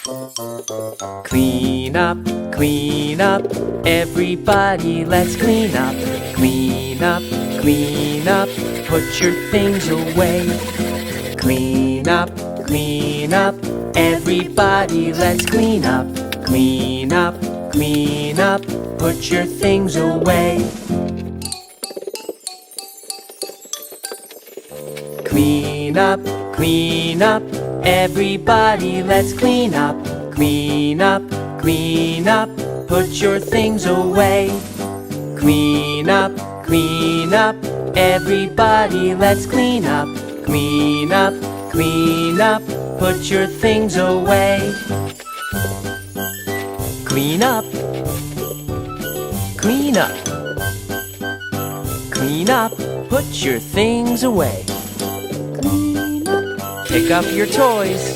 Clean up, clean up, everybody let's clean up. Clean up, clean up, put your things away. Clean up, clean up, everybody let's clean up. Clean up, clean up, put your things away. Clean up, clean up, everybody let's clean up. Clean up, clean up, put your things away. Clean up, clean up, everybody let's clean up. Clean up, clean up, put your things away. Clean up, clean up, clean up, put your things away. Pick up your toys.